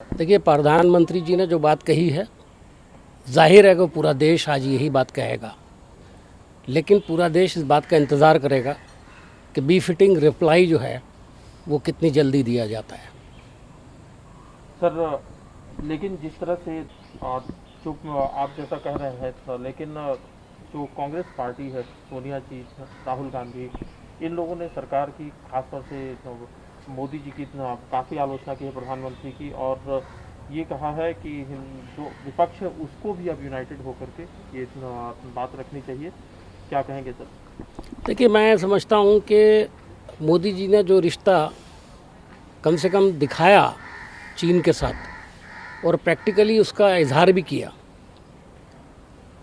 देखिए, प्रधानमंत्री जी ने जो बात कही है, जाहिर है कि पूरा देश आज यही बात कहेगा, लेकिन पूरा देश इस बात का इंतज़ार करेगा कि बी फिटिंग रिप्लाई जो है वो कितनी जल्दी दिया जाता है। सर, लेकिन जिस तरह से जो आप जैसा कह रहे हैं सर, लेकिन जो कांग्रेस पार्टी है, सोनिया जी, राहुल गांधी, इन लोगों ने सरकार की, खासतौर से मोदी जी की काफ़ी आलोचना की है प्रधानमंत्री की, और ये कहा है कि जो विपक्ष है उसको भी अब यूनाइटेड होकर के ये बात रखनी चाहिए। क्या कहेंगे सर? देखिए, मैं समझता हूँ कि मोदी जी ने जो रिश्ता कम से कम दिखाया चीन के साथ और प्रैक्टिकली उसका इजहार भी किया,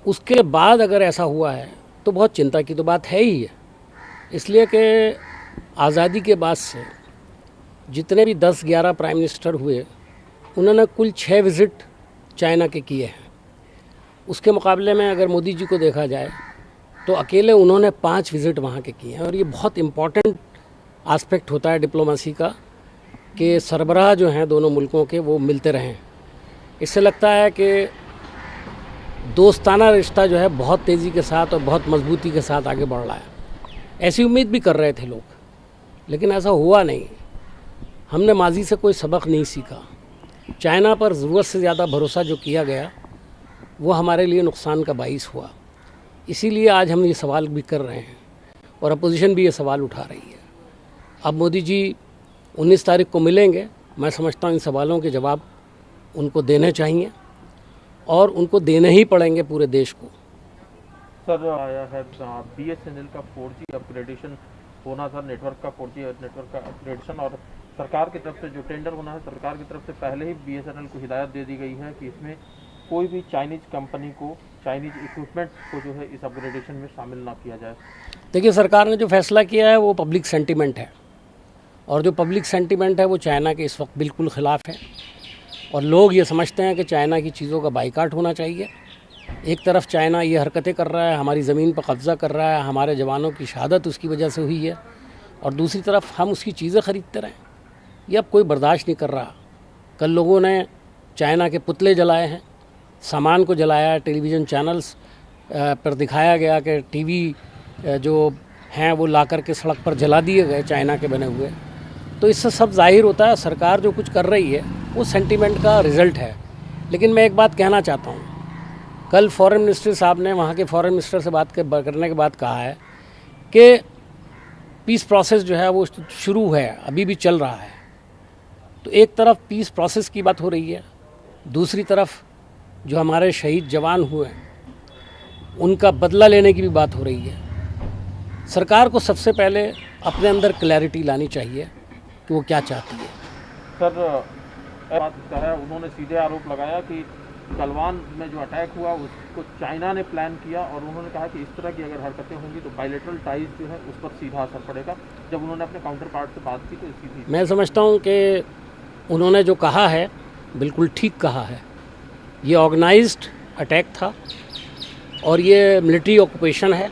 उसके बाद अगर ऐसा हुआ है तो बहुत चिंता की तो बात है ही है। इसलिए कि आज़ादी के बाद से जितने भी 10-11 प्राइम मिनिस्टर हुए, उन्होंने कुल 6 विज़िट चाइना के किए हैं। उसके मुकाबले में अगर मोदी जी को देखा जाए तो अकेले उन्होंने 5 विज़िट वहाँ के किए हैं। और ये बहुत इम्पॉर्टेंट आस्पेक्ट होता है डिप्लोमेसी का कि सरबराह जो हैं दोनों मुल्कों के वो मिलते रहें। इससे लगता है कि दोस्ताना रिश्ता जो है बहुत तेज़ी के साथ और बहुत मजबूती के साथ आगे बढ़ रहा है। ऐसी उम्मीद भी कर रहे थे लोग, लेकिन ऐसा हुआ नहीं। हमने माजी से कोई सबक नहीं सीखा। चाइना पर ज़रूरत से ज़्यादा भरोसा जो किया गया वो हमारे लिए नुकसान का बाइस हुआ। इसीलिए आज हम ये सवाल भी कर रहे हैं और अपोजिशन भी ये सवाल उठा रही है। अब मोदी जी 19 तारीख को मिलेंगे। मैं समझता हूँ इन सवालों के जवाब उनको देने चाहिए और उनको देने ही पड़ेंगे पूरे देश को। सर, आया है BSNL का 4G अपग्रेडेशन होना था, नेटवर्क का 4G नेटवर्क का अपग्रेडेशन, और सरकार की तरफ से जो टेंडर होना है, सरकार की तरफ से पहले ही BSNL को हिदायत दे दी गई है कि इसमें कोई भी चाइनीज़ कंपनी को, चाइनीज़ इक्विपमेंट को जो है इस अपग्रेडेशन में शामिल ना किया जाए। देखिए, सरकार ने जो फैसला किया है वो पब्लिक सेंटीमेंट है, और जो पब्लिक सेंटीमेंट है वो चाइना के इस वक्त बिल्कुल ख़िलाफ़ है। और लोग ये समझते हैं कि चाइना की चीज़ों का बाइकाट होना चाहिए। एक तरफ चाइना ये हरकतें कर रहा है, हमारी ज़मीन पर कब्ज़ा कर रहा है, हमारे जवानों की शहादत उसकी वजह से हुई है, और दूसरी तरफ हम उसकी चीज़ें ख़रीदते रहें। ये अब कोई बर्दाश्त नहीं कर रहा। कल लोगों ने चाइना के पुतले जलाए हैं, सामान को जलाया है, टेलीविज़न चैनल्स पर दिखाया गया कि टीवी जो हैं वो ला कर के सड़क पर जला दिए गए चाइना के बने हुए। तो इससे सब जाहिर होता है सरकार जो कुछ कर रही है वो सेंटीमेंट का रिज़ल्ट है। लेकिन मैं एक बात कहना चाहता हूँ, कल फॉरेन मिनिस्टर साहब ने वहाँ के फॉरेन मिनिस्टर से बात करने के बाद कहा है कि पीस प्रोसेस जो है वो शुरू है, अभी भी चल रहा है। तो एक तरफ पीस प्रोसेस की बात हो रही है, दूसरी तरफ जो हमारे शहीद जवान हुए उनका बदला लेने की भी बात हो रही है। सरकार को सबसे पहले अपने अंदर क्लैरिटी लानी चाहिए कि वो क्या चाहती है। सर, बात है, उन्होंने सीधे आरोप लगाया कि गलवान में जो अटैक हुआ उसको चाइना ने प्लान किया, और उन्होंने कहा कि इस तरह की अगर हरकतें होंगी तो बायलैटरल टाइज जो है उस पर सीधा असर पड़ेगा। जब उन्होंने अपने काउंटर पार्ट से बात की तो सीधी, मैं समझता हूँ कि उन्होंने जो कहा है बिल्कुल ठीक कहा है। ये ऑर्गेनाइज्ड अटैक था और ये मिलिट्री ऑक्यूपेशन है।